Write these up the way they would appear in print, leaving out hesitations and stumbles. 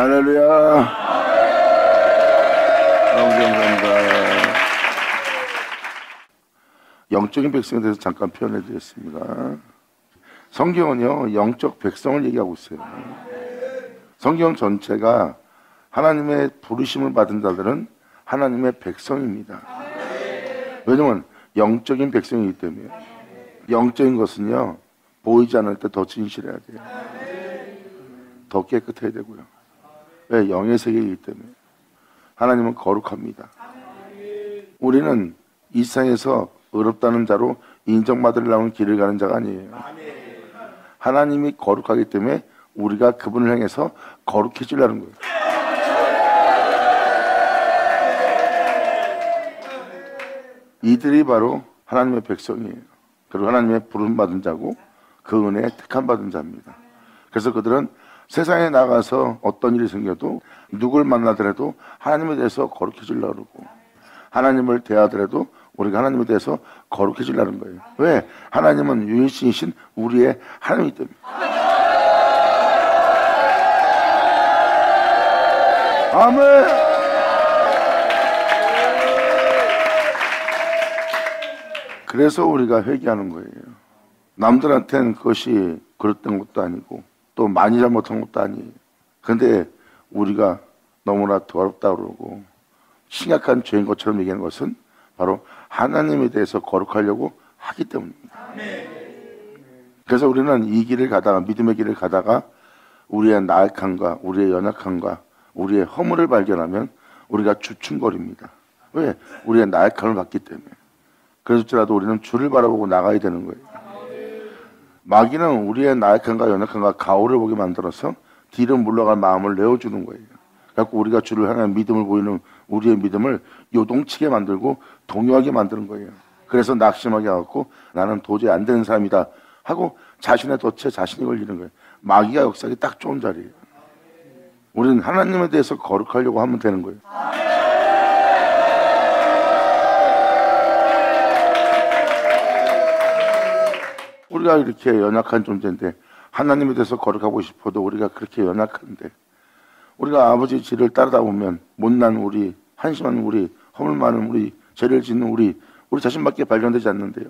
할렐루야. 너무 감사합니다. 영적인 백성에 대해서 잠깐 표현해 드렸습니다. 성경은요, 영적 백성을 얘기하고 있어요. 성경 전체가 하나님의 부르심을 받은 자들은 하나님의 백성입니다. 왜냐면 영적인 백성이기 때문에. 영적인 것은요, 보이지 않을 때 더 진실해야 돼요. 더 깨끗해야 되고요. 왜? 영의 세계이기 때문에. 하나님은 거룩합니다. 우리는 이 세상에서 의롭다는 자로 인정받으려는 길을 가는 자가 아니에요. 하나님이 거룩하기 때문에 우리가 그분을 향해서 거룩해지려는 거예요. 이들이 바로 하나님의 백성이에요. 그리고 하나님의 부름받은 자고 그 은혜에 택함받은 자입니다. 그래서 그들은 세상에 나가서 어떤 일이 생겨도 누굴 만나더라도 하나님에 대해서 거룩해지려고 그러고 하나님을 대하더라도 우리가 하나님에 대해서 거룩해지려는 거예요. 왜? 하나님은 유일신이신 우리의 하나님이기 때문에. 아멘. 그래서 우리가 회개하는 거예요. 남들한테는 그것이 그릇된 것도 아니고 또 많이 잘못한 것도 아니에요. 근데 우리가 너무나 더럽다 그러고 심각한 죄인 것처럼 얘기하는 것은 바로 하나님에 대해서 거룩하려고 하기 때문입니다. 그래서 우리는 이 길을 가다가, 믿음의 길을 가다가 우리의 나약함과 우리의 연약함과 우리의 허물을 발견하면 우리가 주춤거립니다. 왜? 우리의 나약함을 봤기 때문에. 그래서라도 우리는 주를 바라보고 나가야 되는 거예요. 마귀는 우리의 나약함과 연약함과 가오를 보게 만들어서 뒤로 물러갈 마음을 내어주는 거예요. 그래서 우리가 주를 향한 믿음을 보이는 우리의 믿음을 요동치게 만들고 동요하게 만드는 거예요. 그래서 낙심하게 하고 나는 도저히 안 되는 사람이다 하고 자신의 덫에 자신이 걸리는 거예요. 마귀가 역사하기 딱 좋은 자리예요. 우리는 하나님에 대해서 거룩하려고 하면 되는 거예요. 우리가 이렇게 연약한 존재인데 하나님에 대해서 거룩하고 싶어도 우리가 그렇게 연약한데 우리가 아버지 길을 따르다 보면 못난 우리, 한심한 우리, 허물 많은 우리, 죄를 짓는 우리 자신밖에 발견되지 않는데요.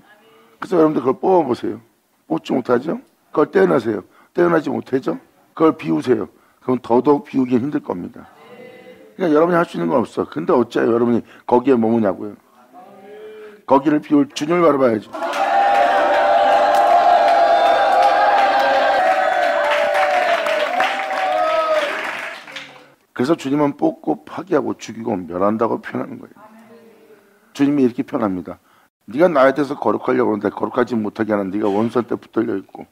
그래서 여러분들 그걸 뽑아보세요. 뽑지 못하죠? 그걸 떼어내세요. 떼어내지 못하죠? 그걸 비우세요. 그럼 더더욱 비우기 힘들 겁니다. 그러니까 여러분이 할 수 있는 건 없어. 근데 어째요 여러분이 거기에 머무냐고요. 거기를 비울 주님을 바라봐야죠. 그래서 주님은 뽑고 파괴하고 죽이고 멸한다고 표현하는 거예요. 주님이 이렇게 표현합니다. 네가 나에 대해서 거룩하려고 하는데 거룩하지 못하게 하는 네가 원수한테 붙들려 있고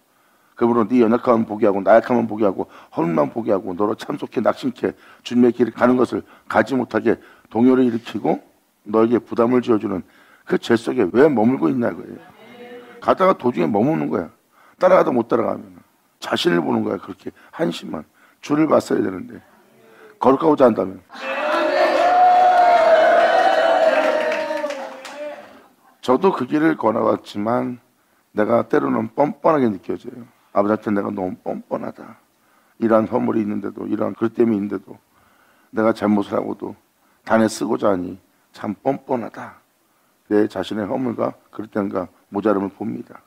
그러므로 네 연약함은 보게 하고 나약함은 보게 하고 허물만 보게 하고 너로 참속해 낙심케 주님의 길을 가는 것을 가지 못하게 동요를 일으키고 너에게 부담을 지어주는 그 죄 속에 왜 머물고 있냐 거예요. 가다가 도중에 머무는 거야. 따라가다 못 따라가면 자신을 보는 거야. 그렇게 한심한 주를 봤어야 되는데 거룩하고자 한다면 저도 그 길을 걸어왔지만 내가 때로는 뻔뻔하게 느껴져요. 아버지한테 내가 너무 뻔뻔하다. 이러한 허물이 있는데도 이러한 그릇 때문이 있는데도 내가 잘못을 하고도 단에 쓰고자 하니 참 뻔뻔하다. 내 자신의 허물과 그릇 때문과 모자름을 봅니다.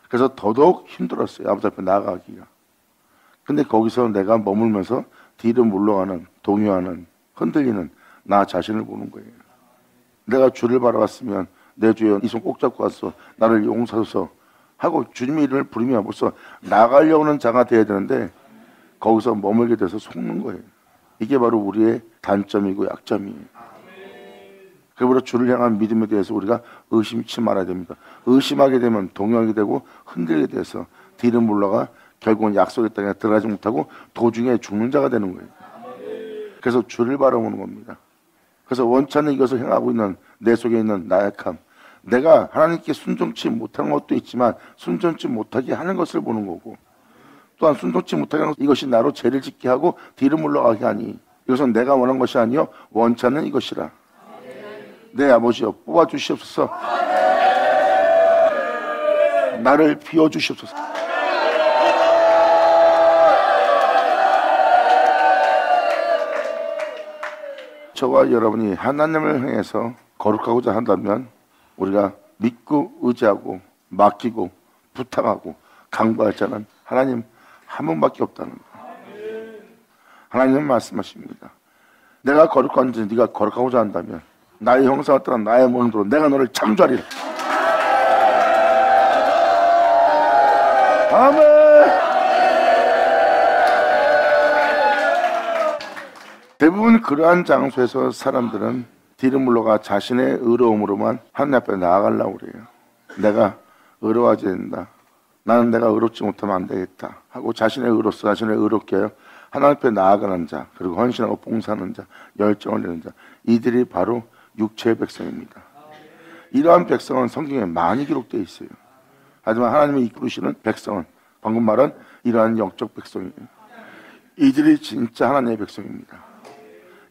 그래서 더더욱 힘들었어요. 아버지 앞에 나아가기가. 근데 거기서 내가 머물면서 뒤로 물러가는, 동요하는, 흔들리는 나 자신을 보는 거예요. 내가 주를 바라봤으면 내 주여 이 손 꼭 잡고 왔어. 나를 용서하소서 하고 주님의 이름을 부르며 벌써 나가려고 하는 자가 돼야 되는데 거기서 머물게 돼서 속는 거예요. 이게 바로 우리의 단점이고 약점이에요. 그러므로 주를 향한 믿음에 대해서 우리가 의심치 말아야 됩니다. 의심하게 되면 동요하게 되고 흔들게 돼서 뒤로 물러가 결국은 약속의 땅에 들어가지 못하고 도중에 죽는 자가 되는 거예요. 그래서 주를 바라보는 겁니다. 그래서 원치 않는 이것을 행하고 있는 내 속에 있는 나약함, 내가 하나님께 순종치 못하는 것도 있지만 순종치 못하게 하는 것을 보는 거고 또한 순종치 못하게 하는 이것이 나로 죄를 짓게 하고 뒤로 물러가게 하니 이것은 내가 원한 것이 아니요 원치 않는 이것이라. 내 아버지여 뽑아주시옵소서. 나를 비워주시옵소서. 저와 여러분이 하나님을 향해서 거룩하고자 한다면 우리가 믿고 의지하고 맡기고 부탁하고 강구할 자는 하나님 한 분밖에 없다는 거예요. 하나님은 말씀하십니다. 내가 거룩한지 네가 거룩하고자 한다면 나의 형상을 따라 나의 모형대로 내가 너를 창조하리라. 아멘. 대부분 그러한 장소에서 사람들은 뒤로 물러가 자신의 의로움으로만 하나님 앞에 나아가려고 그래요. 내가 의로워져야 된다. 나는 내가 의롭지 못하면 안 되겠다 하고 자신의 의로서 자신을 의롭게 하여 하나님 앞에 나아가는 자, 그리고 헌신하고 봉사하는 자, 열정을 내는 자, 이들이 바로 육체의 백성입니다. 이러한 백성은 성경에 많이 기록되어 있어요. 하지만 하나님이 이끌으시는 백성은 방금 말한 이러한 영적 백성이에요. 이들이 진짜 하나님의 백성입니다.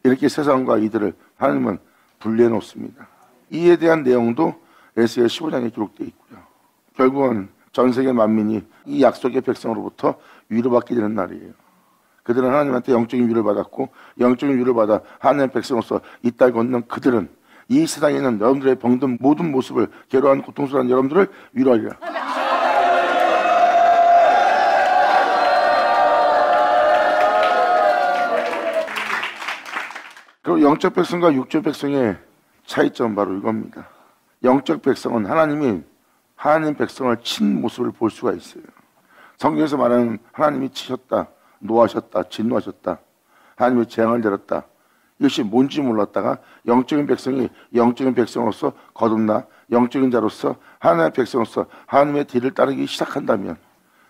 이렇게 세상과 이들을 하나님은 분리해 놓습니다. 이에 대한 내용도 에스겔 15장에 기록되어 있고요. 결국은 전 세계 만민이 이 약속의 백성으로부터 위로받게 되는 날이에요. 그들은 하나님한테 영적인 위로를 받았고 영적인 위로를 받아 하나님의 백성으로서 이 땅을 걷는 그들은 이 세상에 있는 여러분들의 병든 모든 모습을 괴로워하는 고통스러운 여러분들을 위로하리라. 그리고 영적 백성과 육적 백성의 차이점은 바로 이겁니다. 영적 백성은 하나님 백성을 친 모습을 볼 수가 있어요. 성경에서 말하는 하나님이 치셨다, 노하셨다, 진노하셨다, 하나님의 재앙을 내렸다. 이것이 뭔지 몰랐다가 영적인 백성이 영적인 백성으로서 거듭나 영적인 자로서 하나님의 백성으로서 하나님의 뒤를 따르기 시작한다면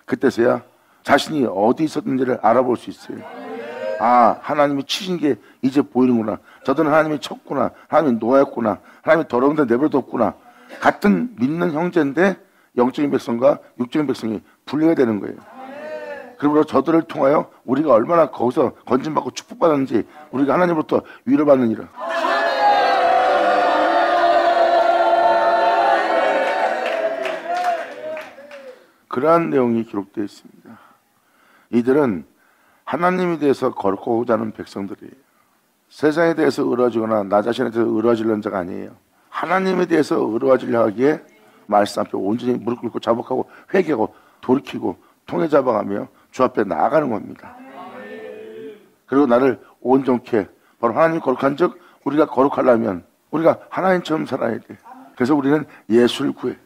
그때서야 자신이 어디 있었는지를 알아볼 수 있어요. 아, 하나님이 치신 게 이제 보이는구나. 저들은 하나님이 쳤구나. 하나님이 노하였구나. 하나님이 더러운데 내버려뒀구나. 같은 믿는 형제인데 영적인 백성과 육적인 백성이 분리가 되는 거예요. 그러므로 저들을 통하여 우리가 얼마나 거기서 건진받고 축복받았는지 우리가 하나님으로부터 위로받느니라. 그러한 내용이 기록되어 있습니다. 이들은 하나님에 대해서 거룩하고자 하는 백성들이에요. 세상에 대해서 의로워지거나 나 자신에 대해서 의로워지려는 자가 아니에요. 하나님에 대해서 의로워지려 하기에 말씀 앞에 온전히 무릎 꿇고 자복하고 회개하고 돌이키고 통해 잡아가며 주 앞에 나아가는 겁니다. 그리고 나를 온전케 바로 하나님이 거룩한 즉 우리가 거룩하려면 우리가 하나님처럼 살아야 돼. 그래서 우리는 예수를 구해.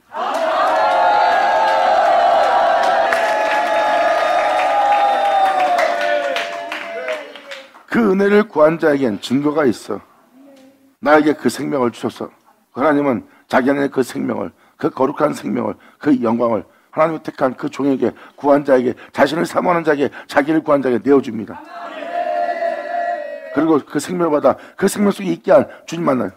그 은혜를 구한 자에겐 증거가 있어. 나에게 그 생명을 주셔서 하나님은 자기 안에 그 생명을, 그 거룩한 생명을, 그 영광을 하나님이 택한 그 종에게, 구한 자에게, 자신을 사모하는 자에게, 자기를 구한 자에게 내어줍니다. 그리고 그 생명을 받아 그 생명 속에 있게 한 주님 만나요.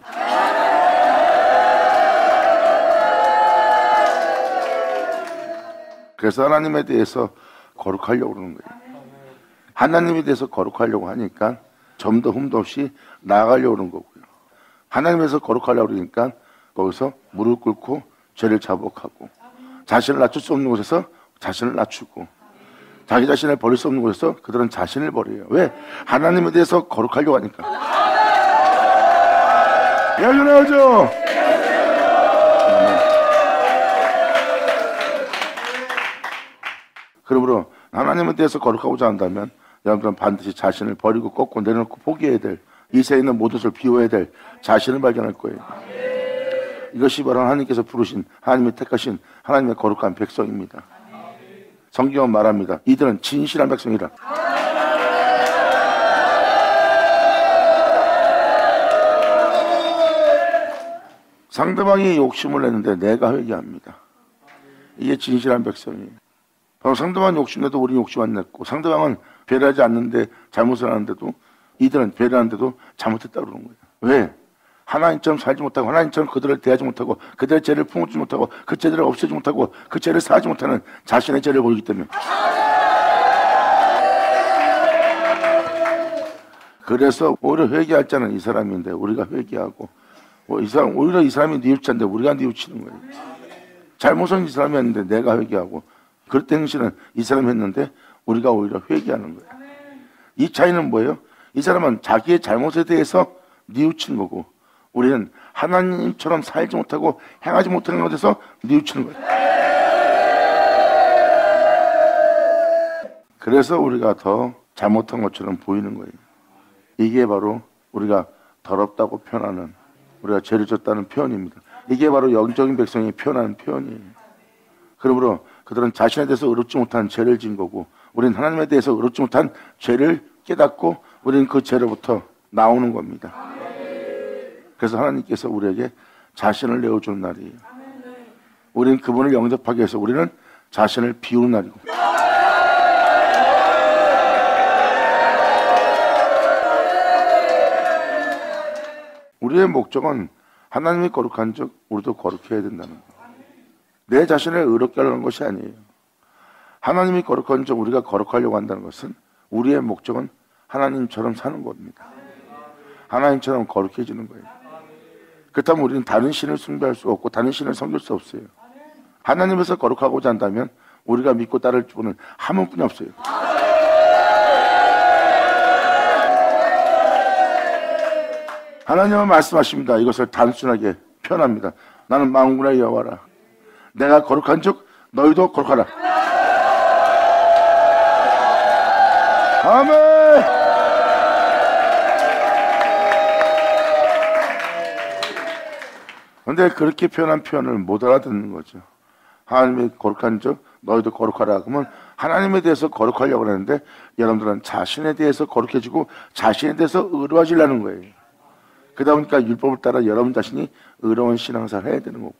그래서 하나님에 대해서 거룩하려고 그러는 거예요. 하나님에 대해서 거룩하려고 하니까 점도 흠도 없이 나아가려고 그러는 거고요. 하나님에서 거룩하려고 그러니까 거기서 무릎 꿇고 죄를 자복하고 자신을 낮출 수 없는 곳에서 자신을 낮추고 자기 자신을 버릴 수 없는 곳에서 그들은 자신을 버려요. 왜? 하나님에 대해서 거룩하려고 하니까. 여기 나오죠? 그러므로 하나님에 대해서 거룩하고자 한다면 여러분들은 반드시 자신을 버리고 꺾고 내려놓고 포기해야 될, 이 세에 있는 모든 것을 비워야 될 자신을 발견할 거예요. 이것이 바로 하나님께서 부르신, 하나님이 택하신 하나님의 거룩한 백성입니다. 성경은 말합니다. 이들은 진실한 백성이라. 상대방이 욕심을 내는데 내가 회개합니다. 이게 진실한 백성이에요. 바로 상대방은 욕심내도 우리는 욕심 안 냈고, 상대방은 배려하지 않는데 잘못을 하는데도 이들은 배려하는데도 잘못했다고 그러는 거예요. 왜? 하나님처럼 살지 못하고 하나님처럼 그들을 대하지 못하고 그들의 죄를 품지 못하고 그 죄를 없애지 못하고 그 죄를 사하지 못하는 자신의 죄를 보이기 때문에. 그래서 오히려 회개할 자는 이 사람인데 우리가 회개하고 오히려 이 사람이 뉘우쳤는데 우리가 뉘우치는 거예요. 잘못은 이 사람이 했는데 내가 회개하고 그럴 때 행실은 이 사람이 했는데 우리가 오히려 회개하는 거예요. 이 차이는 뭐예요? 이 사람은 자기의 잘못에 대해서 뉘우치는 거고, 우리는 하나님처럼 살지 못하고 행하지 못하는 것에서 뉘우치는 거예요. 그래서 우리가 더 잘못한 것처럼 보이는 거예요. 이게 바로 우리가 더럽다고 표현하는, 우리가 죄를 졌다는 표현입니다. 이게 바로 영적인 백성이 표현하는 표현이에요. 그러므로 그들은 자신에 대해서 의롭지 못한 죄를 지은 거고, 우리는 하나님에 대해서 의롭지 못한 죄를 깨닫고 우리는 그 죄로부터 나오는 겁니다. 그래서 하나님께서 우리에게 자신을 내어주는 날이에요. 우리는 그분을 영접하기 위해서 우리는 자신을 비우는 날이고, 우리의 목적은 하나님이 거룩한 즉 우리도 거룩해야 된다는 거예요. 내 자신을 의롭게 하려는 것이 아니에요. 하나님이 거룩한 즉 우리가 거룩하려고 한다는 것은 우리의 목적은 하나님처럼 사는 겁니다. 하나님처럼 거룩해지는 거예요. 그렇다면 우리는 다른 신을 숭배할 수 없고 다른 신을 섬길 수 없어요. 하나님에서 거룩하고자 한다면 우리가 믿고 따를 분은 한 분뿐이 없어요. 하나님은 말씀하십니다. 이것을 단순하게 표현합니다. 나는 만군의 여호와라. 내가 거룩한 즉 너희도 거룩하라. 아멘. 그런데 그렇게 표현한 표현을 못 알아듣는 거죠. 하나님이 거룩한 즉 너희도 거룩하라. 그러면 하나님에 대해서 거룩하려고 하는데 여러분들은 자신에 대해서 거룩해지고 자신에 대해서 의로워지려는 거예요. 그러다 보니까 율법을 따라 여러분 자신이 의로운 신앙생활을 해야 되는 거고요.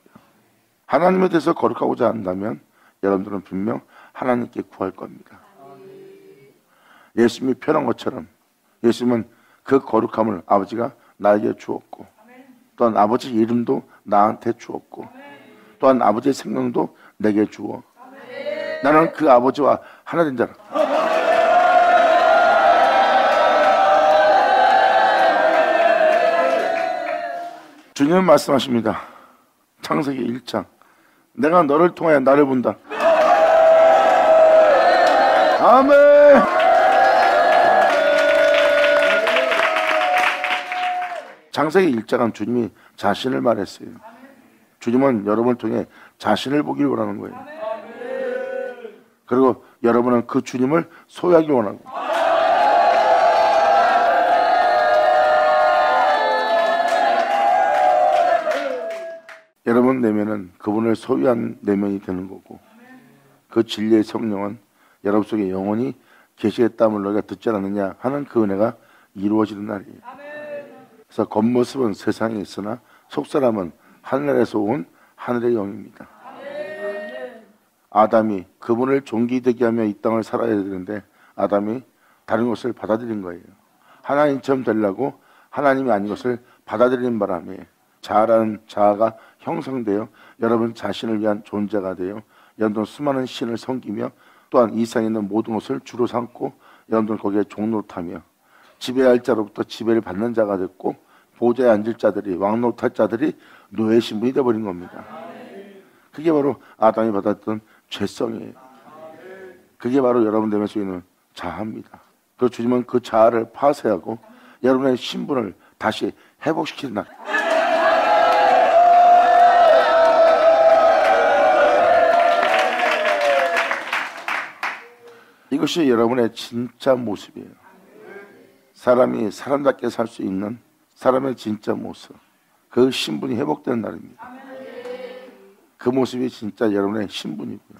하나님에 대해서 거룩하고자 한다면 여러분들은 분명 하나님께 구할 겁니다. 예수님이 표현한 것처럼 예수님은 그 거룩함을 아버지가 나에게 주었고, 또한 아버지 이름도 나한테 주었고, 또한 아버지의 생명도 내게 주어 나는 그 아버지와 하나 된 자라. 주님은 말씀하십니다. 창세기 1장 내가 너를 통하여 나를 본다. 아멘. 창세기 1장은 주님이 자신을 말했어요. 주님은 여러분을 통해 자신을 보길 원하는 거예요. 그리고 여러분은 그 주님을 소유하길 원하고, 여러분 내면은 그분을 소유한 내면이 되는 거고, 그 진리의 성령은 여러분 속에 영원히 계시겠다면 너희가 듣지 않았느냐 하는 그 은혜가 이루어지는 날이에요. 그래서 겉모습은 세상에 있으나 속사람은 하늘에서 온 하늘의 영입니다. 아담이 그분을 존귀되게 하며 이 땅을 살아야 되는데 아담이 다른 것을 받아들인 거예요. 하나님처럼 되려고 하나님이 아닌 것을 받아들이는 바람에 자아라는 자아가 형성되어 여러분 자신을 위한 존재가 되어 여러분 수많은 신을 섬기며 또한 이 세상에 있는 모든 것을 주로 삼고 여러분들 거기에 종노릇하며 지배할 자로부터 지배를 받는 자가 됐고 보좌에 앉을 자들이 왕노릇할 자들이 노예 신분이 되어버린 겁니다. 그게 바로 아담이 받았던 죄성이에요. 그게 바로 여러분 내면 속에 있는 자아입니다. 그리고 주님은 그 자아를 파쇄하고 여러분의 신분을 다시 회복시키는 날. 이것이 여러분의 진짜 모습이에요. 사람이 사람답게 살 수 있는 사람의 진짜 모습, 그 신분이 회복되는 날입니다. 그 모습이 진짜 여러분의 신분이고요.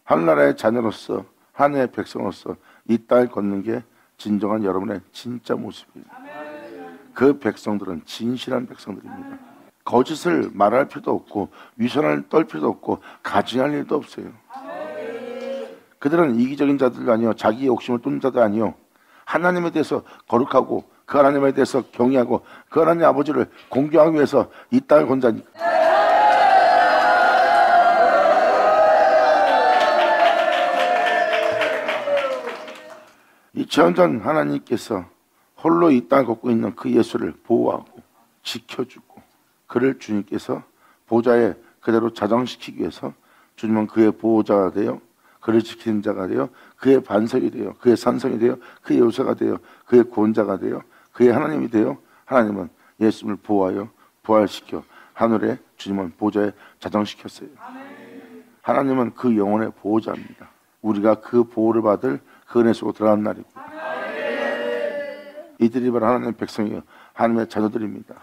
하늘나라의 자녀로서 하늘의 백성으로서 이 땅을 걷는 게 진정한 여러분의 진짜 모습이에요. 그 백성들은 진실한 백성들입니다. 거짓을 말할 필요도 없고 위선을 떨 필요도 없고 가증할 일도 없어요. 그들은 이기적인 자들도 아니요 자기의 욕심을 뚫는 자도 아니요 하나님에 대해서 거룩하고 그 하나님에 대해서 경외하고 그 하나님 아버지를 공경하기 위해서 이 땅을 건 자니까. 이 전전 하나님께서 홀로 이 땅을 걷고 있는 그 예수를 보호하고 지켜주고 그를 주님께서 보좌에 그대로 자정시키기 위해서 주님은 그의 보호자가 되어 그를 지키는 자가 되어 그의 반석이 되어 그의 산성이 되어 그의 요새가 되어 그의 구원자가 되어 그의 하나님이 되어 하나님은 예수님을 보호하여 부활시켜 하늘에 주님은 보좌에 자정시켰어요. 하나님은 그 영혼의 보호자입니다. 우리가 그 보호를 받을 그 은혜 속으로 들어가는 날이고, 이들이 바로 하나님의 백성이요 하나님의 자녀들입니다.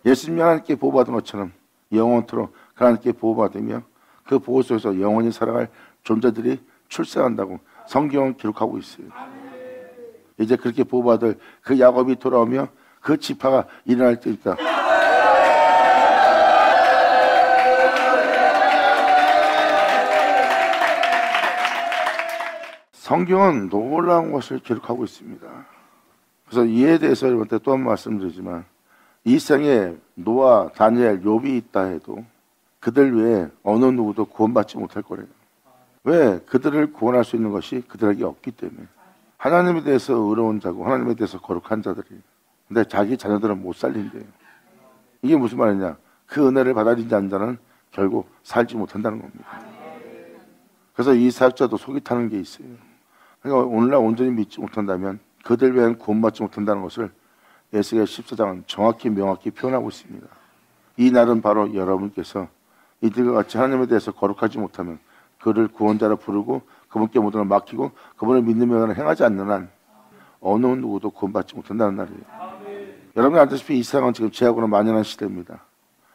예수님이 하나님께 보호받은 것처럼 영원토록 하나님께 보호받으며 그 보호 속에서 영원히 살아갈 존재들이 출생한다고 성경은 기록하고 있어요. 이제 그렇게 보호받을 그 야곱이 돌아오며 그 지파가 일어날 때 있다. 성경은 놀라운 것을 기록하고 있습니다. 그래서 이에 대해서 여러분한테 또 한 번 말씀드리지만, 이 생에 노아, 다니엘, 욥이 있다 해도 그들 외에 어느 누구도 구원받지 못할 거래요. 왜? 그들을 구원할 수 있는 것이 그들에게 없기 때문에. 하나님에 대해서 의로운 자고 하나님에 대해서 거룩한 자들이, 근데 자기 자녀들은 못 살린대요. 이게 무슨 말이냐? 그 은혜를 받아들이지 않는 자는 결국 살지 못한다는 겁니다. 그래서 이 사역자도 속이 타는 게 있어요. 그러니까 오늘날 온전히 믿지 못한다면 그들 외에는 구원받지 못한다는 것을 에스겔 14장은 정확히 명확히 표현하고 있습니다. 이 날은 바로 여러분께서 이들과 같이 하나님에 대해서 거룩하지 못하면, 그를 구원자로 부르고 그분께 모든 걸 맡기고 그분을 믿는 명령을 행하지 않는 한 어느 누구도 구원받지 못한다는 날이에요. 여러분이 알다시피 이 세상은 지금 죄악으로 만연한 시대입니다.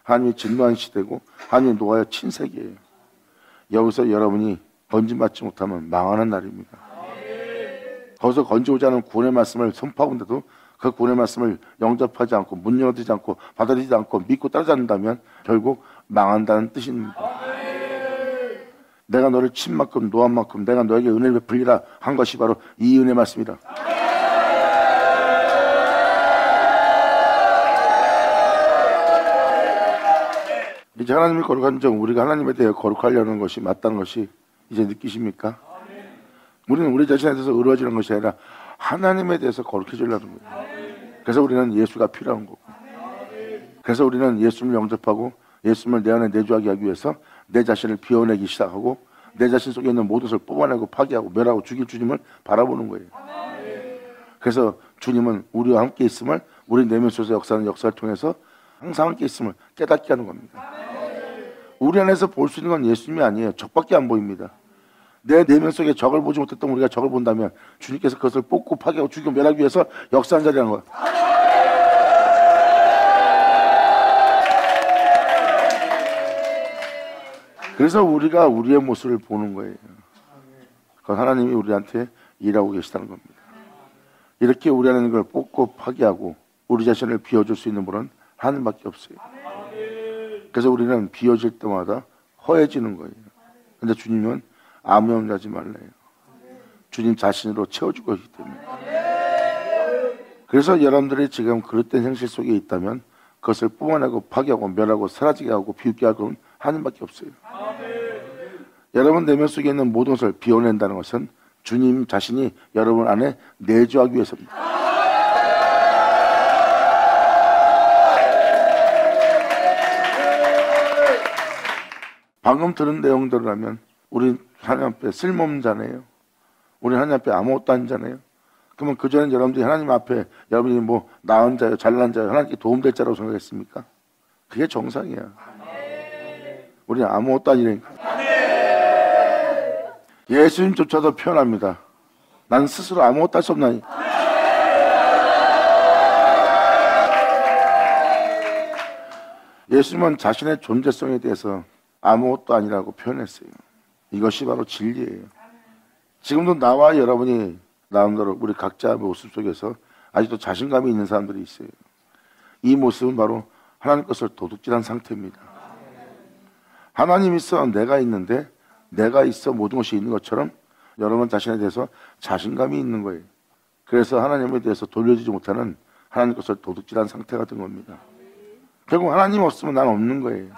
하나님이 진노한 시대고 하나님이 노아의 친색이에요. 여기서 여러분이 건진받지 못하면 망하는 날입니다. 거기서 건져오지 않은 구원의 말씀을 선포하는데도 그 구원의 말씀을 영접하지 않고 문 열어두지 않고 받아들이지 않고 믿고 따르지 않는다면 결국 망한다는 뜻입니다. 내가 너를 친 만큼 노한 만큼 내가 너에게 은혜를 베풀리라 한 것이 바로 이 은혜 말씀이다. 이제 하나님이 거룩한 점, 우리가 하나님에 대해 거룩하려는 것이 맞다는 것이 이제 느끼십니까? 우리는 우리 자신에 대해서 의로워지는 것이 아니라 하나님에 대해서 거룩해지려는 거예요. 그래서 우리는 예수가 필요한 거고, 그래서 우리는 예수님을 영접하고 예수님을 내 안에 내주하게 하기 위해서 내 자신을 비워내기 시작하고 내 자신 속에 있는 모든 것을 뽑아내고 파괴하고 멸하고 죽일 주님을 바라보는 거예요. 그래서 주님은 우리와 함께 있음을, 우리 내면 속에서 역사하는 역사를 통해서 항상 함께 있음을 깨닫게 하는 겁니다. 우리 안에서 볼 수 있는 건 예수님이 아니에요. 적밖에 안 보입니다. 내 내면 속에 적을 보지 못했던 우리가 적을 본다면 주님께서 그것을 뽑고 파괴하고 죽이고 멸하기 위해서 역사한 자리라는 거예요. 그래서 우리가 우리의 모습을 보는 거예요. 그건 하나님이 우리한테 일하고 계시다는 겁니다. 이렇게 우리 안에 있는 걸 뽑고 파괴하고 우리 자신을 비워줄 수 있는 분은 하나님밖에 없어요. 그래서 우리는 비워질 때마다 허해지는 거예요. 근데 주님은 아무 염려하지 말래요. 주님 자신으로 채워줄 것이기 때문에. 그래서 여러분들이 지금 그릇된 현실 속에 있다면 그것을 뽑아내고 파괴하고 멸하고 사라지게 하고 비웃게 할 건 하나님밖에 없어요. 여러분 내면 속에 있는 모든 것을 비워낸다는 것은 주님 자신이 여러분 안에 내주하기 위해서입니다. 방금 들은 내용대로라면 우리 하나님 앞에 쓸모없는 자네요. 우리 하나님 앞에 아무것도 아닌 자네요. 그러면 그전에 여러분들이 하나님 앞에 여러분이 뭐 나은 자요, 잘난 자요, 하나님께 도움될 자라고 생각했습니까? 그게 정상이야. 우리는 아무것도 아니라니까. 예수님조차도 표현합니다. 난 스스로 아무것도 할 수 없나니. 예수님은 자신의 존재성에 대해서 아무것도 아니라고 표현했어요. 이것이 바로 진리예요. 지금도 나와 여러분이 나름대로 우리 각자 모습 속에서 아직도 자신감이 있는 사람들이 있어요. 이 모습은 바로 하나님 것을 도둑질한 상태입니다. 하나님 있어 내가 있는데 내가 있어 모든 것이 있는 것처럼 여러분 자신에 대해서 자신감이 있는 거예요. 그래서 하나님에 대해서 돌려주지 못하는 하나님 것을 도둑질한 상태가 된 겁니다. 결국 하나님 없으면 난 없는 거예요.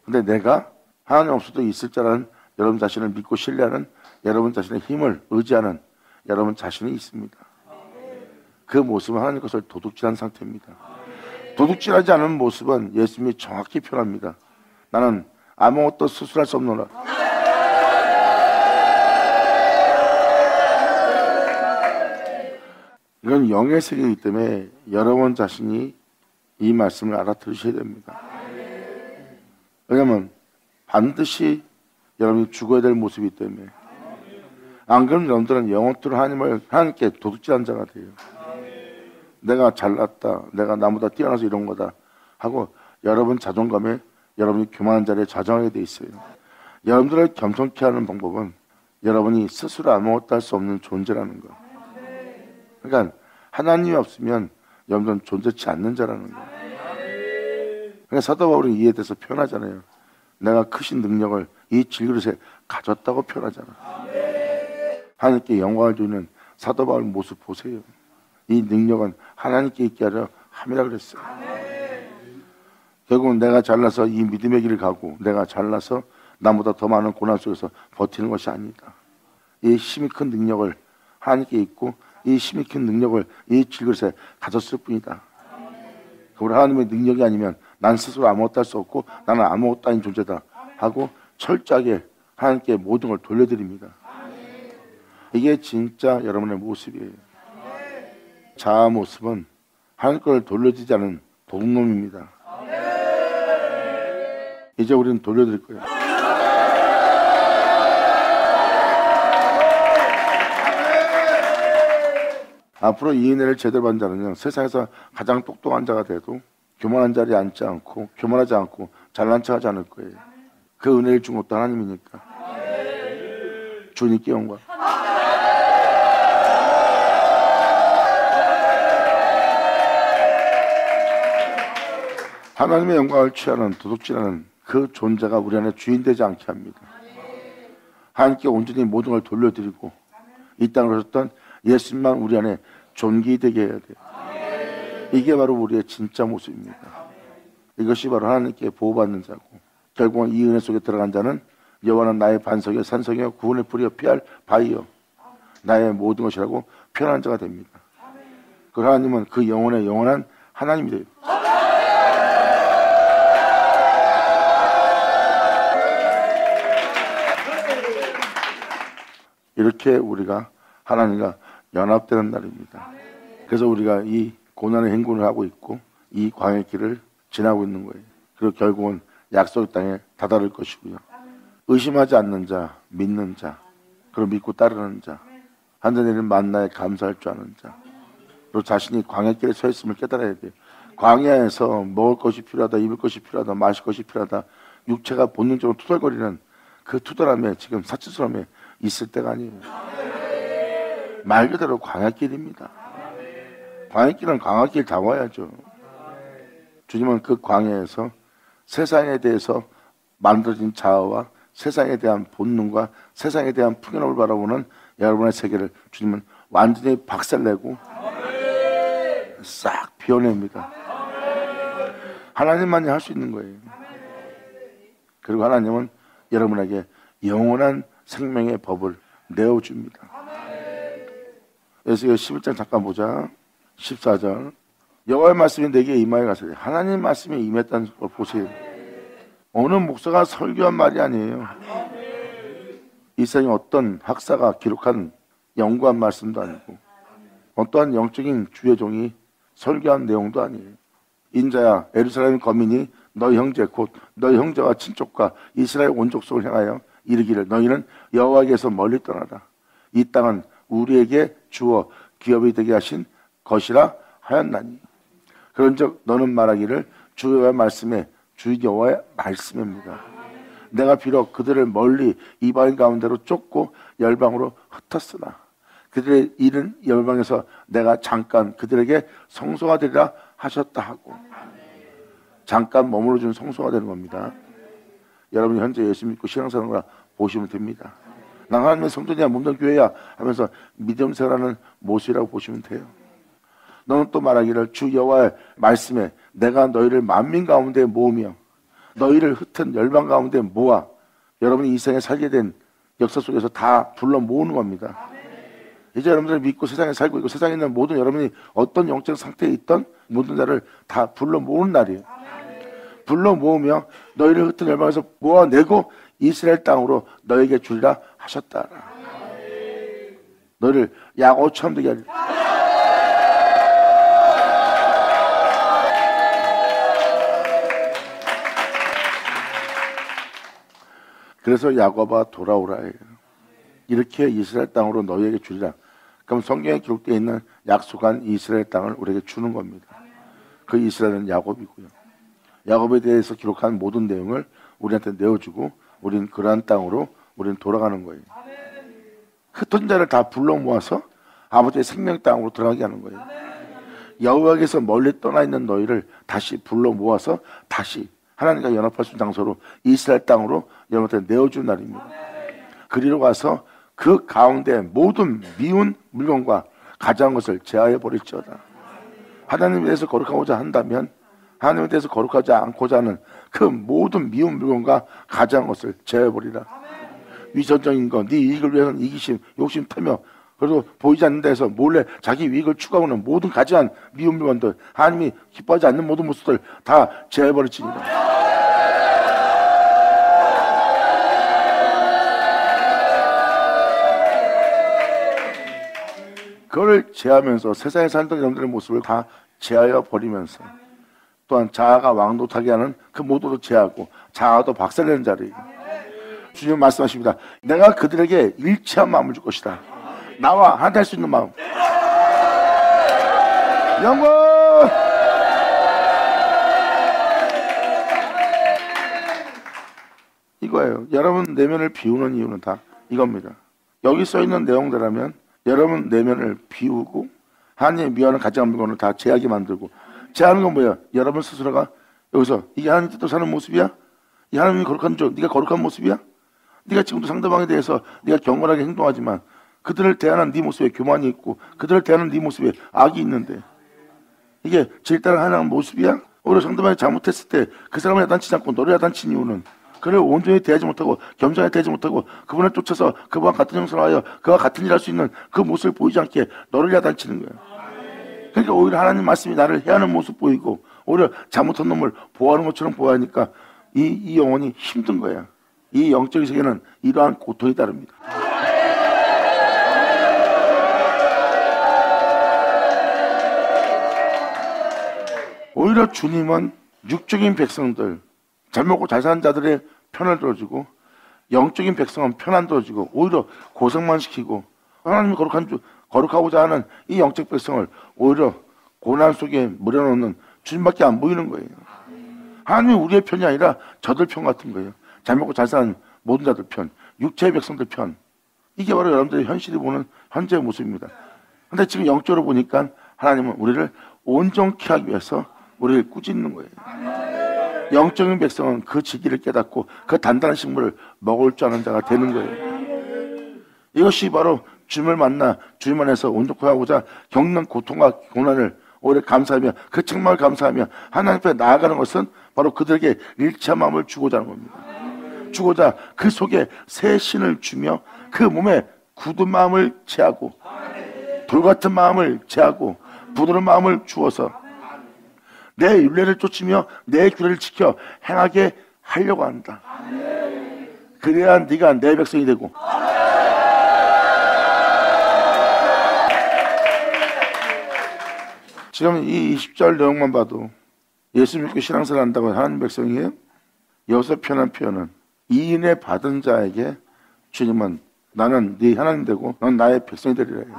근데 내가 하나님 없어도 있을 자라는 여러분 자신을 믿고 신뢰하는 여러분 자신의 힘을 의지하는 여러분 자신이 있습니다. 그 모습은 하나님 것을 도둑질한 상태입니다. 도둑질하지 않은 모습은 예수님이 정확히 표현합니다. 나는 아무것도 스스로 할 수 없노라. 이건 영의 세계이기 때문에 여러분 자신이 이 말씀을 알아들으셔야 됩니다. 왜냐하면 반드시 여러분이 죽어야 될 모습이기 때문에. 안 그러면 여러분들은 영원토록 하나님께 도둑질한 자가 돼요. 내가 잘났다, 내가 나보다 뛰어나서 이런 거다 하고 여러분 자존감에 여러분이 교만한 자리에 좌정하게 돼 있어요. 여러분들을 겸손케 하는 방법은 여러분이 스스로 아무것도 할 수 없는 존재라는 거. 그러니까 하나님이 없으면 여러분들은 존재치 않는 자라는 거. 그러니까 사도 바울이 이에 대해서 표현하잖아요. 내가 크신 능력을 이 질그릇에 가졌다고 표현하잖아. 하나님께 영광을 주는 사도 바울 모습 보세요. 이 능력은 하나님께 있게 하려 함이라 그랬어요. 결국은 내가 잘나서 이 믿음의 길을 가고 내가 잘나서 나보다 더 많은 고난 속에서 버티는 것이 아니다. 이 힘이 큰 능력을 하나님께 있고 이 힘이 큰 능력을 이 질그릇에 가졌을 뿐이다. 우리 하나님의 능력이 아니면 난 스스로 아무것도 할 수 없고 나는 아무것도 아닌 존재다 하고 철저하게 하나님께 모든 걸 돌려드립니다. 이게 진짜 여러분의 모습이에요. 자아 모습은 하나님 걸 돌려주지 않은 도둑놈입니다. 이제 우리는 돌려드릴 거예요. 앞으로 이 은혜를 제대로 받는 자는요, 세상에서 가장 똑똑한 자가 돼도 교만한 자리에 앉지 않고 교만하지 않고 잘난 척하지 않을 거예요. 그 은혜를 준 것도 하나님이니까. 주님께 영광. 하나님의 영광을 취하는 도둑질하는 그 존재가 우리 안에 주인되지 않게 합니다. 하나님께 온전히 모든 걸 돌려드리고 이 땅으로 오셨던 예수님만 우리 안에 존귀되게 해야 돼요. 이게 바로 우리의 진짜 모습입니다. 이것이 바로 하나님께 보호받는 자고 결국은 이 은혜 속에 들어간 자는 여호와는 나의 반석이요 산성이요 구원의 뿌리요 피할 바위요 나의 모든 것이라고 표현하는 자가 됩니다. 그 하나님은 그 영혼의 영원한 하나님이 돼요. 이렇게 우리가 하나님과 연합되는 날입니다. 그래서 우리가 이 고난의 행군을 하고 있고 이 광야의 길을 지나고 있는 거예요. 그리고 결국은 약속의 땅에 다다를 것이고요. 의심하지 않는 자, 믿는 자, 그리고 믿고 따르는 자, 하늘에 내리는 만나에 감사할 줄 아는 자, 그리고 자신이 광야의 길에 서 있음을 깨달아야 돼요. 광야에서 먹을 것이 필요하다, 입을 것이 필요하다, 마실 것이 필요하다, 육체가 본능적으로 투덜거리는 그 투덜함에 지금 사치스러움에 있을 때가 아니에요. 말 그대로 광야길입니다. 광야길은 광야길 잡아야죠. 주님은 그 광야에서 세상에 대해서 만들어진 자아와 세상에 대한 본능과 세상에 대한 풍요로움을 바라보는 여러분의 세계를 주님은 완전히 박살내고 싹 비워냅니다. 하나님만이 할 수 있는 거예요. 그리고 하나님은 여러분에게 영원한 생명의 법을 내어줍니다. 그래서 11장 잠깐 보자. 14절 여호와의 말씀이 내게 임하여 가서되 하나님 말씀이 임했다는 걸 보세요. 어느 목사가 설교한 말이 아니에요. 이 세상에 어떤 학사가 기록한 연구한 말씀도 아니고 어떠한 영적인 주의 종이 설교한 내용도 아니에요. 인자야 예루살렘 거민이 너희 형제 곧 너희 형제와 친족과 이스라엘 온 족속을 향하여 이르기를 너희는 여호와에게서 멀리 떠나라. 이 땅은 우리에게 주어 기업이 되게 하신 것이라 하였나니 그런즉 너는 말하기를 주 여호와의 말씀에 주 여호와의 말씀입니다. 내가 비록 그들을 멀리 이방인 가운데로 쫓고 열방으로 흩었으나 그들의 일은 열방에서 내가 잠깐 그들에게 성소가 되리라 하셨다 하고 잠깐 머물러 준 성소가 되는 겁니다. 여러분이 현재 예수 믿고 신앙생활을 보시면 됩니다. 나 하나님의 성전이야 몸된 교회야 하면서 믿음 생활하는 모습이라고 보시면 돼요. 너는 또 말하기를 주 여호와의 말씀에 내가 너희를 만민 가운데 모으며 너희를 흩은 열방 가운데 모아 여러분이 이 세상에 살게 된 역사 속에서 다 불러 모으는 겁니다. 이제 여러분들 믿고 세상에 살고 있고 세상에 있는 모든 여러분이 어떤 영적 상태에 있던 모든 자를 다 불러 모으는 날이에요. 불러 모으며 너희를 흩은 열방에서 모아내고 이스라엘 땅으로 너에게 주리라 하셨다. 너희를 야곱처럼 되게 하리라. 그래서 야곱아 돌아오라 해요. 이렇게 이스라엘 땅으로 너희에게 주리라. 그럼 성경에 기록되어 있는 약속한 이스라엘 땅을 우리에게 주는 겁니다. 그 이스라엘은 야곱이고요. 야곱에 대해서 기록한 모든 내용을 우리한테 내어주고 우리는 그러한 땅으로 우리는 돌아가는 거예요. 흩은 자를 다 불러 모아서 아버지의 생명 땅으로 들어가게 하는 거예요. 여호와께서 멀리 떠나 있는 너희를 다시 불러 모아서 다시 하나님과 연합할 수 있는 장소로 이스라엘 땅으로 여러분한테 내어주는 날입니다. 그리로 가서 그 가운데 모든 미운 물건과 가져간 것을 제하여 버릴지어다. 하나님에 대해서 거룩하고자 한다면 하나님에 대해서 거룩하지 않고자 하는 그 모든 미운 물건과 가져간 것을 제하여 버리라. 위선적인 거, 네 이익을 위해서는 이기심, 욕심 타며 그리고 보이지 않는 데서 몰래 자기 이익을 추구하는 모든 가져간 미운 물건들, 하나님이 기뻐하지 않는 모든 모습들 다 제하여 버릴지니라. 그걸 제하면서 세상에 살던 여러분들의 모습을 다 제하여 버리면서 또한 자아가 왕노하게 하는 그 모두도 제하고 자아도 박살내는 자리. 주님 말씀하십니다. 내가 그들에게 일치한 마음을 줄 것이다. 나와 하나 할 수 있는 마음. 영광! 이거예요. 여러분 내면을 비우는 이유는 다 이겁니다. 여기 써있는 내용대로면 여러분 내면을 비우고 하나님의 미워하는 가져간 물건을 다 제하게 만들고, 제하는 건 뭐야? 여러분 스스로가 여기서 이게 하나님 뜻대로 사는 모습이야? 이 하나님이 거룩한 줄 네가 거룩한 모습이야? 네가 지금도 상대방에 대해서 네가 경건하게 행동하지만 그들을 대하는 네 모습에 교만이 있고 그들을 대하는 네 모습에 악이 있는데 이게 질타를 하는 모습이야? 오히려 상대방이 잘못했을 때 그 사람을 야단치지 않고 너를 야단친 이유는 그를 온전히 대하지 못하고 겸손하게 대하지 못하고 그분을 쫓아서 그와 같은 형상을 하여 그와 같은 일을 할 수 있는 그 모습을 보이지 않게 너를 야단치는 거야. 그러니까 오히려 하나님 말씀이 나를 해하는 모습 보이고 오히려 잘못한 놈을 보호하는 것처럼 보호하니까 이 영혼이 힘든 거야. 이 영적인 세계는 이러한 고통이 따릅니다. 오히려 주님은 육적인 백성들, 잘 먹고 잘 사는 자들의 편을 들어주고 영적인 백성은 편 안 들어주고 오히려 고생만 시키고 하나님이 거룩하고자 하는 이 영적 백성을 오히려 고난 속에 물어놓는 주님밖에 안 보이는 거예요. 하나님이 우리의 편이 아니라 저들 편 같은 거예요. 잘 먹고 잘 사는 모든 자들 편, 육체의 백성들 편. 이게 바로 여러분들이 현실이 보는 현재의 모습입니다. 근데 지금 영적으로 보니까 하나님은 우리를 온전케 하기 위해서 우리를 꾸짖는 거예요. 영적인 백성은 그 지기를 깨닫고 그 단단한 식물을 먹을 줄 아는 자가 되는 거예요. 이것이 바로 주님을 만나 주님 안에서 온전케 하고자 겪는 고통과 고난을 오히려 감사하며 그 책망을 감사하며 하나님 앞에 나아가는 것은 바로 그들에게 일치한 마음을 주고자 하는 겁니다. 주고자 그 속에 새 신을 주며 그 몸에 굳은 마음을 제하고 돌같은 마음을 제하고 부드러운 마음을 주어서 내 율례를 쫓으며 내 규례를 지켜 행하게 하려고 한다. 그래야 네가 내 백성이 되고 지금 이 20절 내용만 봐도 예수 믿고 신앙생활 한다고 하나님 백성이에요? 여기서 표현한 표현은 이인의 받은 자에게 주님은 나는 네 하나님 되고 넌 나의 백성이 되리라 해요.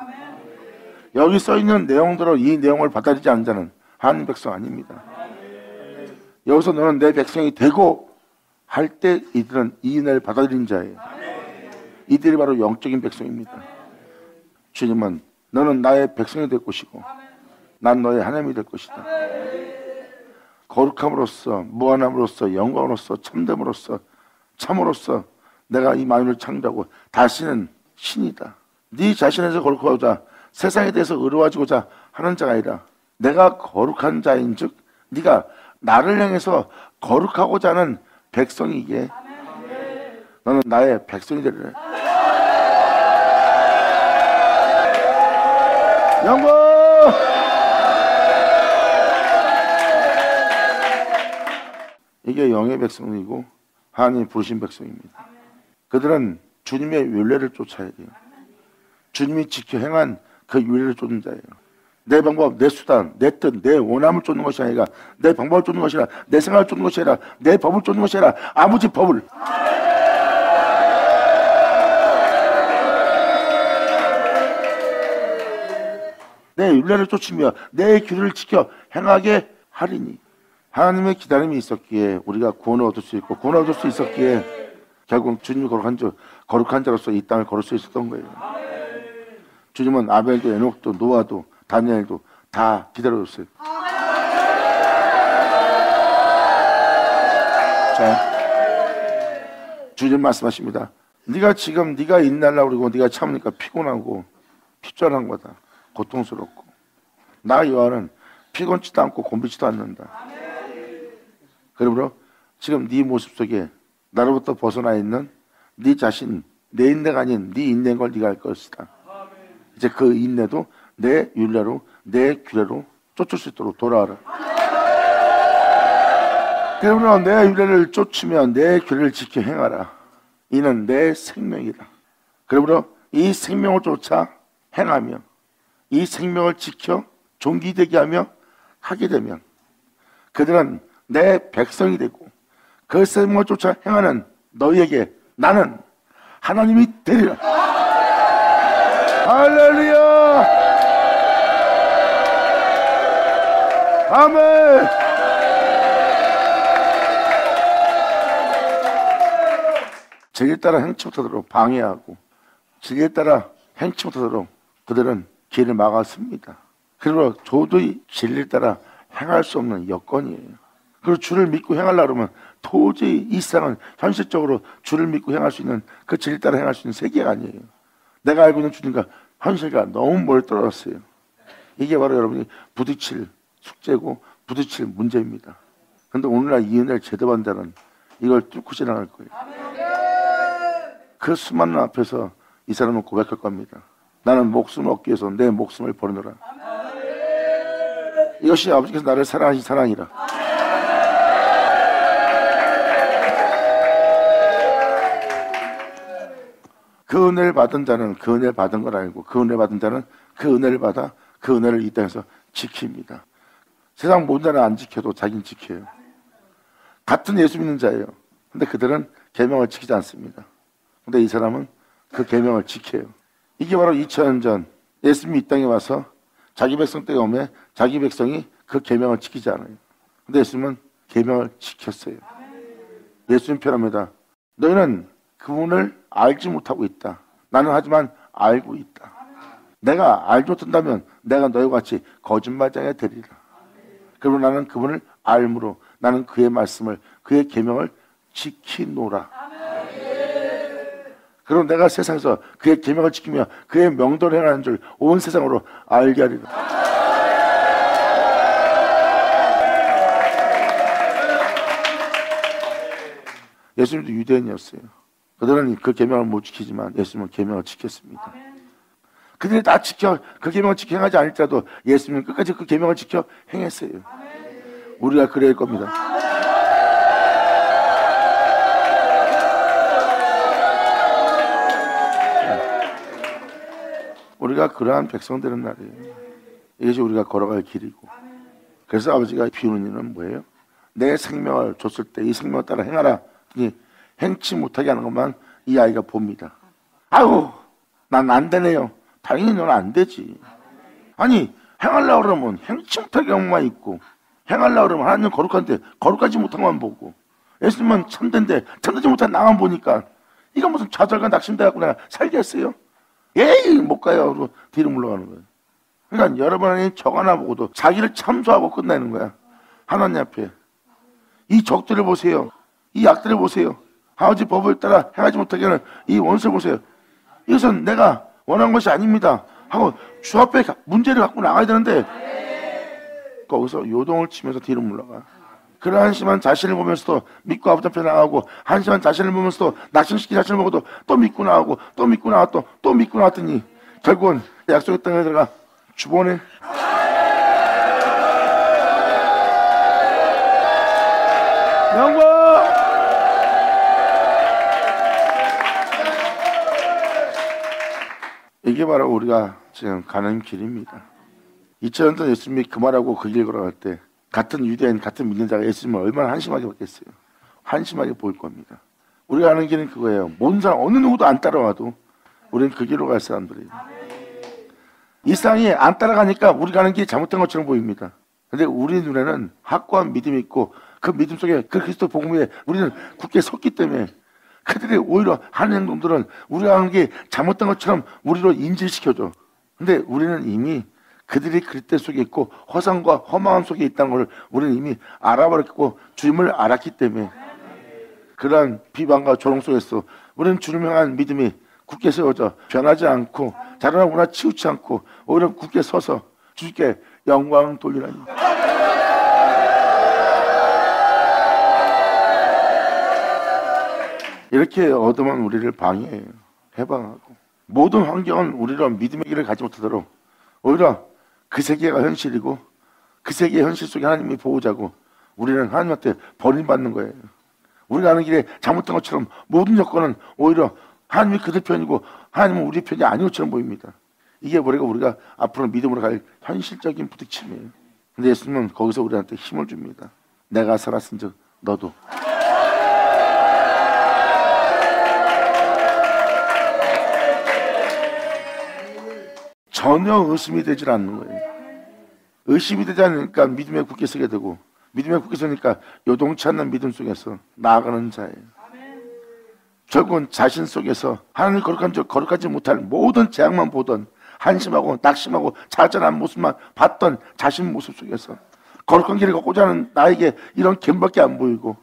여기 써있는 내용대로 이 내용을 받아들이지 않는 자는 하나님 백성 아닙니다. 여기서 너는 내 백성이 되고 할 때 이들은 이인을 받아들인 자예요. 이들이 바로 영적인 백성입니다. 주님은 너는 나의 백성이 될 것이고 난 너의 하나님이 될 것이다. 거룩함으로써 무한함으로써 영광으로써 참됨으로써 참으로써 내가 이 만유를 창조하고 다시는 신이다. 네 자신에서 거룩하고자 세상에 대해서 의로워지고자 하는 자가 아니라 내가 거룩한 자인 즉 네가 나를 향해서 거룩하고자 하는 백성이기에 너는 나의 백성이 되리라. 영광! 이게 영의 백성이고 하나님이 부르신 백성입니다. 그들은 주님의 율례를 쫓아야 돼요. 주님이 지켜 행한 그 율례를 쫓는 자예요. 내 방법, 내 수단, 내 뜻, 내 원함을 쫓는 것이 아니라 내 방법을 쫓는 것이 아니라 내 생각을 쫓는 것이 아니라 내 법을 쫓는 것이 아니라 아버지 법을 내 율례를 쫓으며 내 규례를 지켜 행하게 하리니. 하나님의 기다림이 있었기에 우리가 구원을 얻을 수 있고, 구원을 얻을 수 있었기에 결국 주님이 거룩한 자로서 이 땅을 걸을 수 있었던 거예요. 주님은 아벨도 에녹도 노아도 다니엘도 다 기다려줬어요. 자, 주님 말씀하십니다. 네가 지금 네가 인내하려고 그러고 네가 참으니까 피곤하고 피곤한 거다. 고통스럽고. 나 여호와는 피곤치도 않고 곤비지도 않는다. 그러므로 지금 네 모습 속에 나로부터 벗어나 있는 네 자신, 내 인내가 아닌 네 인내인 걸 네가 알 것이다. 이제 그 인내도 내 율례로, 내 규례로 쫓을 수 있도록 돌아와라. 그러므로 내 율례를 쫓으며 내 규례를 지켜 행하라. 이는 내 생명이다. 그러므로 이 생명을 쫓아 행하며 이 생명을 지켜 존귀되게 하며 하게 되면 그들은 내 백성이 되고 그 생명을 쫓아 행하는 너희에게 나는 하나님이 되리라. 할렐루야. 아멘. 진리에 따라 행치 못하도록 방해하고 진리에 따라 행치 못하도록 그들은 길을 막았습니다. 그리고 도저히 진리에 따라 행할 수 없는 여건이에요. 그리고 주를 믿고 행하려고 하면 도저히 이 세상은 현실적으로 주를 믿고 행할 수 있는 그 진리 따라 행할 수 있는 세계가 아니에요. 내가 알고 있는 주님과 현실과 너무 멀리 떨어졌어요. 이게 바로 여러분이 부딪힐 숙제고 부딪힐 문제입니다. 그런데 오늘날 이 은혜를 제대로 받는 자는 이걸 뚫고 지나갈 거예요. 그 수많은 앞에서 이 사람은 고백할 겁니다. 나는 목숨을 얻기 위해서 내 목숨을 버리노라. 이것이 아버지께서 나를 사랑하신 사랑이라. 그 은혜를 받은 자는 그 은혜를 받은 걸 알고 그 은혜를 받은 자는 그 은혜를 받아 그 은혜를 이 땅에서 지킵니다. 세상 모든 자는 안 지켜도 자기는 지켜요. 같은 예수 믿는 자예요. 근데 그들은 계명을 지키지 않습니다. 근데 이 사람은 그 계명을 지켜요. 이게 바로 2000년 전 예수님이 이 땅에 와서 자기 백성 때가 오면 자기 백성이 그 계명을 지키지 않아요. 근데 예수님은 계명을 지켰어요. 예수님 표현합니다. 너희는 그분을 알지 못하고 있다. 나는 하지만 알고 있다. 내가 알지 못한다면 내가 너희와 같이 거짓말장에 되리라. 그리고 나는 그분을 알므로 나는 그의 말씀을 그의 계명을 지키노라. 그리고 내가 세상에서 그의 계명을 지키며 그의 명도를 행하는 줄 온 세상으로 알게 하리라. 예수님도 유대인이었어요. 그들은 그 계명을 못 지키지만 예수님은 계명을 지켰습니다. 그들이 다 지켜 그 계명을 지켜 행하지 않을지라도 예수님은 끝까지 그 계명을 지켜 행했어요. 우리가 그래야 할 겁니다. 우리가 그러한 백성 되는 날이에요. 이것이 우리가 걸어갈 길이고. 그래서 아버지가 비우는 일은 뭐예요? 내 생명을 줬을 때 이 생명을 따라 행하라. 행치 못하게 하는 것만 이 아이가 봅니다. 아유, 난 안 되네요. 당연히 너는 안 되지. 아니, 행하려고 그러면 행치 못하게 한 것만 있고, 행하려고 그러면 하나님 거룩한데 거룩하지 못한 것만 보고, 예수님은 참된데 참되지 못한 나만 보니까 이거 무슨 좌절과 낙심돼갖고 내가 살겠어요? 에이, 못 가요. 그러고 뒤로 물러가는 거예요. 그러니까 여러분이 적 하나 보고도 자기를 참소하고 끝내는 거야. 하나님 앞에. 이 적들을 보세요. 이 약들을 보세요. 아버지 법을 따라 행하지 못하게 하는 이 원수를 보세요. 이것은 내가 원한 것이 아닙니다 하고 주 앞에 문제를 갖고 나가야 되는데 거기서 요동을 치면서 뒤로 물러가. 그런 한심한 자신을 보면서도 믿고 아버지 앞에 나가고, 한심한 자신을 보면서도 낙심시킨 자신을 보고도 또 믿고 나가고, 또 믿고 나갔고, 또 믿고 나왔더니 결국은 약속의 땅에 들어가 주번에 영광! 이게 바로 우리가 지금 가는 길입니다. 2000년 전 예수님이 그 말하고 그 길 걸어갈 때 같은 유대인, 같은 믿는 자가 예수님을 얼마나 한심하게 봤겠어요. 한심하게 보일 겁니다. 우리가 가는 길은 그거예요. 모든 사람, 어느 누구도 안 따라와도 우리는 그 길로 갈 사람들이에요. 이 세상이 안 따라가니까 우리가 가는 길이 잘못된 것처럼 보입니다. 근데 우리 눈에는 확고한 믿음이 있고 그 믿음 속에 그 그리스도 복음에 우리는 굳게 섰기 때문에 그들이 오히려 하는 행동들은 우리가 하는 게 잘못된 것처럼 우리로 인지시켜줘. 근데 우리는 이미 그들이 그리스도 속에 있고 허상과 허망함 속에 있다는 걸 우리는 이미 알아버렸고 주님을 알았기 때문에 그러한 비방과 조롱 속에서 우리는 주님을 향한 믿음이 굳게 세워져 변하지 않고 자라나거나 치우치 않고 오히려 굳게 서서 주님께 영광 돌리라니. 이렇게 어둠은 우리를 방해해요. 해방하고 모든 환경은 우리로 믿음의 길을 가지 못하도록 오히려 그 세계가 현실이고 그 세계의 현실 속에 하나님이 보호자고 우리는 하나님한테 버림받는 거예요. 우리가 하는 길에 잘못된 것처럼 모든 여건은 오히려 하나님이 그들 편이고 하나님은 우리 편이 아닌 것처럼 보입니다. 이게 우리가 앞으로 믿음으로 갈 현실적인 부딪힘이에요. 근데 예수님은 거기서 우리한테 힘을 줍니다. 내가 살았은즉 너도. 전혀 의심이 되질 않는 거예요. 의심이 되지 않으니까 믿음에 굳게 서게 되고 믿음에 굳게 서니까 요동치 않는 믿음 속에서 나아가는 자예요. 결국은 자신 속에서 하나님 거룩하지 못할 모든 재앙만 보던 한심하고 낙심하고 좌절한 모습만 봤던 자신 모습 속에서 거룩한 길을 걷고자 하는 나에게 이런 갬밖에 안 보이고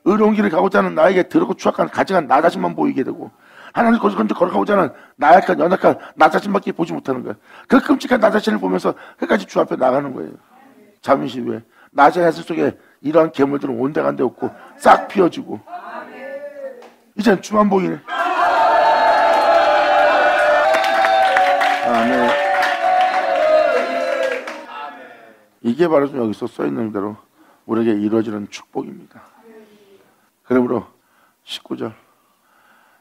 의로운 길을 가고자 하는 나에게 더럽고 추악한 가증한 나 자신만 보이게 되고 하나님 거룩하고자 하는 나약한 연약한 나 자신밖에 보지 못하는 거예요. 그 끔찍한 나 자신을 보면서 끝까지 주 앞에 나가는 거예요. 잠시 후에 나 자신 속에 이러한 괴물들은 온데간데 없고 싹 피어지고 이젠 주만 보이네. 아멘. 이게 바로 좀 여기서 써있는 대로 우리에게 이루어지는 축복입니다. 그러므로 19절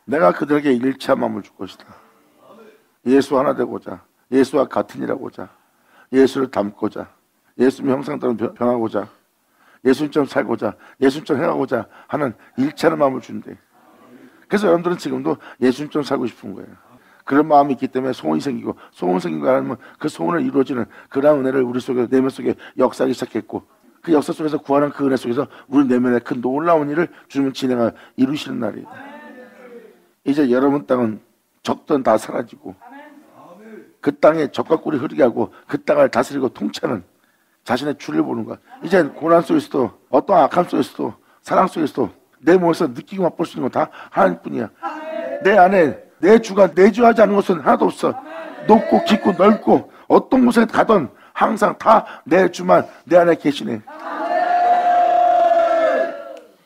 내가 그들에게 일체한 마음을 줄 것이다. 예수 하나 되고자 예수와 같은 일하고자 예수를 닮고자 예수님 형상대로 변하고자 예수님처럼 살고자 예수님처럼 행하고자 하는 일체한 마음을 준대. 그래서 여러분들은 지금도 예수님처럼 살고 싶은 거예요. 그런 마음이 있기 때문에 소원이 생기고 소원 생긴 거 하면 그 소원을 이루어지는 그런 은혜를 우리 속에 내면 속에 역사하기 시작했고 그 역사 속에서 구하는 그 은혜 속에서 우리 내면에 큰 놀라운 일을 주님은 이루시는 날이에요. 이제 여러분 땅은 적든 다 사라지고 그 땅에 적과 꿀이 흐르게 하고 그 땅을 다스리고 통치하는 자신의 주를 보는 거야. 이제 고난 속에서도 어떤 악함 속에서도 사랑 속에서도 내 몸에서 느끼고 맛볼 수 있는 건 다 하나님뿐이야. 내 안에 내 주가 내주하지 않은 것은 하나도 없어. 높고 깊고 넓고 어떤 곳에 가든 항상 다 내 주만 내 안에 계시네.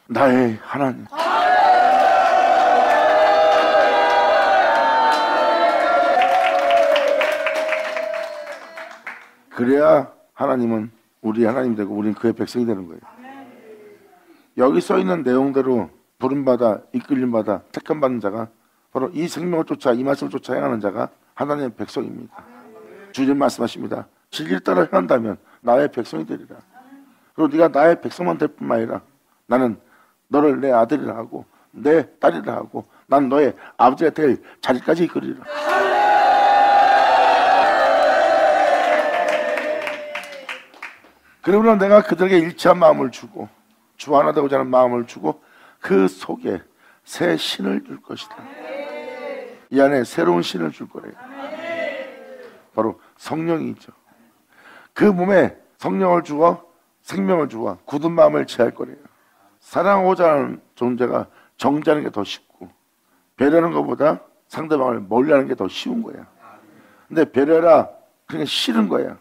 나의 하나님. 그래야 하나님은 우리 하나님이 되고 우리는 그의 백성이 되는 거예요. 여기 써있는 내용대로 부름받아 이끌림받아 택함받는 자가 바로 이 생명을 쫓아 이 말씀을 쫓아 행하는 자가 하나님의 백성입니다. 주님 말씀하십니다. 진리를 따라 행한다면 나의 백성이 되리라. 그리고 네가 나의 백성만 될 뿐만 아니라 나는 너를 내 아들이라 하고 내 딸이라 하고 난 너의 아버지가 될 자리까지 이끌리라. 그러므로 내가 그들에게 일치한 마음을 주고 주 하나 되고자 하는 마음을 주고 그 속에 새 신을 줄 것이다. 이 안에 새로운 신을 줄 거래요. 바로 성령이죠. 그 몸에 성령을 주어 생명을 주어 굳은 마음을 취할 거래요. 사랑하고자 하는 존재가 정죄하는 게 더 쉽고 배려하는 것보다 상대방을 멀리하는 게 더 쉬운 거야. 근데 배려라 그냥 싫은 거야.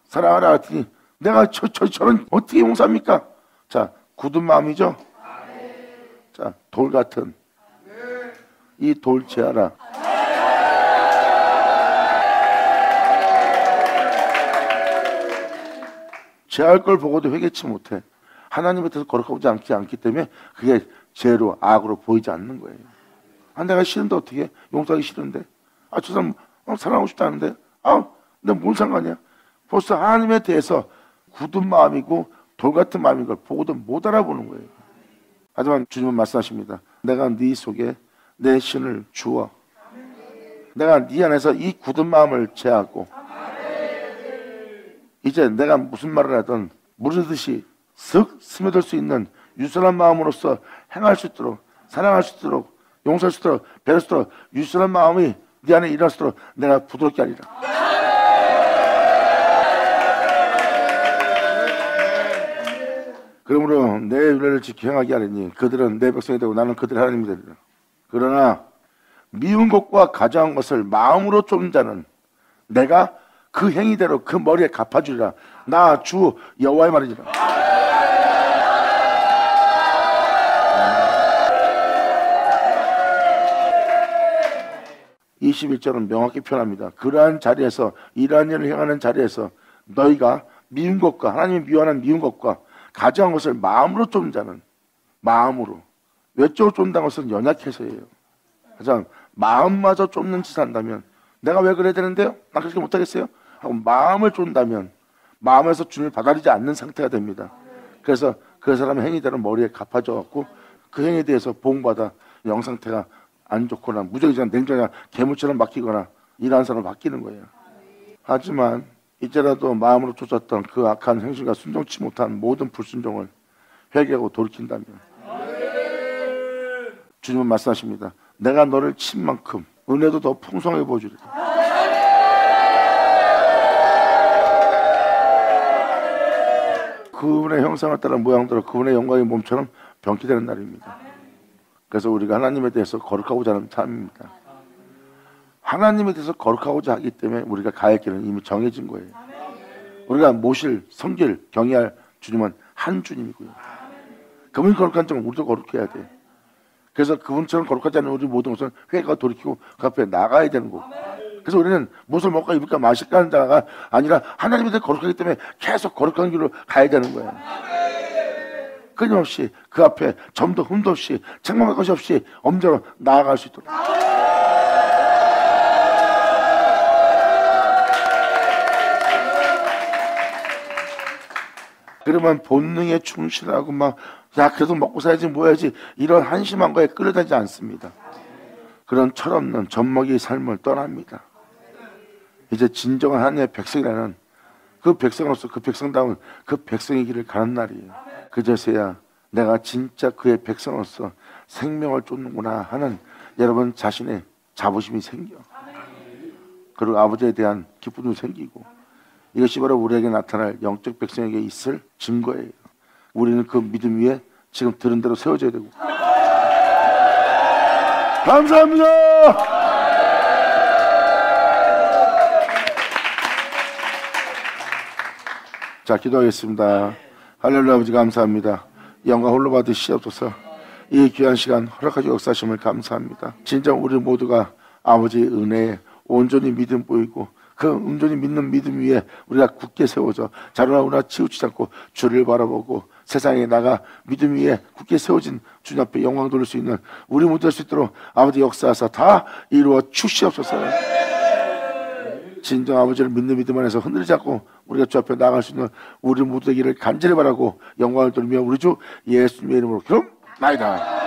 사랑하라 하더니 내가 저런 어떻게 용서합니까? 자, 굳은 마음이죠? 자, 돌 같은 이 돌 제하라. 제할 걸 보고도 회개치 못해. 하나님에 대해서 거룩하지 않기 때문에 그게 죄로 악으로 보이지 않는 거예요. 아, 내가 싫은데 어떻게 용서하기 싫은데 저 사람 사랑하고 싶다는데 내가 뭔 상관이야. 벌써 하나님에 대해서 굳은 마음이고 돌 같은 마음인 걸 보고도 못 알아보는 거예요. 하지만 주님은 말씀하십니다. 내가 네 속에 내 신을 주어 내가 네 안에서 이 굳은 마음을 제하고 이제 내가 무슨 말을 하든 무르듯이 슥 스며들 수 있는 유순한 마음으로서 행할 수 있도록, 사랑할 수 있도록, 용서할 수 있도록, 배려할 수 있도록 유순한 마음이 네 안에 일어날 수 있도록 내가 부드럽게 하리라. 그러므로 내 윤례를 지켜 행하게 하리니 그들은 내 백성이 되고 나는 그들의 하나님이 되리라. 그러나 미운 것과 가져한 것을 마음으로 쫓는 자는 내가 그 행위대로 그 머리에 갚아주리라. 나 주 여호와의 말이니라. 21절은 명확히 표현합니다. 그러한 자리에서, 이러한 일을 행하는 자리에서 너희가 미운 것과, 하나님이 미워하는 미운 것과 가져한 것을 마음으로 쫓는 자는, 마음으로, 외적으로 쫓는다는 것은 연약해서예요. 가장 마음마저 쫓는 짓을 한다면 내가 왜 그래야 되는데요? 나 그렇게 못하겠어요? 하고 마음을 쫓는다면 마음에서 주님을 받아들이지 않는 상태가 됩니다. 그래서 그 사람의 행위대로 머리에 갚아줘갖고 그 행위에 대해서 보응받아 영 상태가 안 좋거나 무적이거나 냉정이나 괴물처럼 바뀌거나 이러한 사람으로 바뀌는 거예요. 하지만 이제라도 마음으로 쫓았던 그 악한 행실과 순종치 못한 모든 불순종을 회개하고 돌이킨다면 주님은 말씀하십니다. 내가 너를 친 만큼 은혜도 더 풍성하게 보여주리라. 그분의 형상을 따라 모양대로 그분의 영광의 몸처럼 병기되는 날입니다. 그래서 우리가 하나님에 대해서 거룩하고자 하는 삶입니다. 하나님에 대해서 거룩하고자 하기 때문에 우리가 가야 할 길은 이미 정해진 거예요. 우리가 모실, 섬길, 경외할 주님은 한 주님이고요. 그분이 거룩한 점 우리도 거룩해야 돼. 그래서 그분처럼 거룩하지 않은 우리 모든 것은 회개가 돌이키고 그 앞에 나가야 되는 거고. 그래서 우리는 무엇을 먹을까 입을까 마실까 하는 자가 아니라 하나님에 대해 거룩하기 때문에 계속 거룩한 길로 가야 되는 거예요. 끊임없이 그 앞에 점도 흠도 없이 책망할 것이 없이 엄정으로 나아갈 수 있도록. 그러면 본능에 충실하고 막 야 그래도 먹고 살야지 뭐 해야지 이런 한심한 거에 끌려다니지 않습니다. 그런 철없는 젖먹이 삶을 떠납니다. 이제 진정한 하나님의 백성이라는 그 백성으로서 그 백성다운 그 백성의 길을 가는 날이에요. 그제서야 내가 진짜 그의 백성으로서 생명을 쫓는구나 하는 여러분 자신의 자부심이 생겨. 그리고 아버지에 대한 기쁨도 생기고 이것이 바로 우리에게 나타날 영적 백성에게 있을 증거예요. 우리는 그 믿음 위에 지금 들은 대로 세워져야 되고. 감사합니다. 자, 기도하겠습니다. 할렐루야. 아버지 감사합니다. 영광 홀로 받으시옵소서. 이 귀한 시간 허락하시고 역사하심을 감사합니다. 진정 우리 모두가 아버지의 은혜에 온전히 믿음 보이고 그 온전히 믿는 믿음 위에 우리가 굳게 세워져 자루나 치우치지 않고 주를 바라보고 세상에 나가 믿음 위에 굳게 세워진 주님 앞에 영광 돌릴 수 있는 우리 모두 될 수 있도록 아버지 역사하사 다 이루어 주시옵소서. 진정 아버지를 믿는 믿음 안에서 흔들리지 않고 우리가 주 앞에 나아갈 수 있는 우리 모두 되기를 간절히 바라고 영광을 돌리며 우리 주 예수님의 이름으로 기도합니다.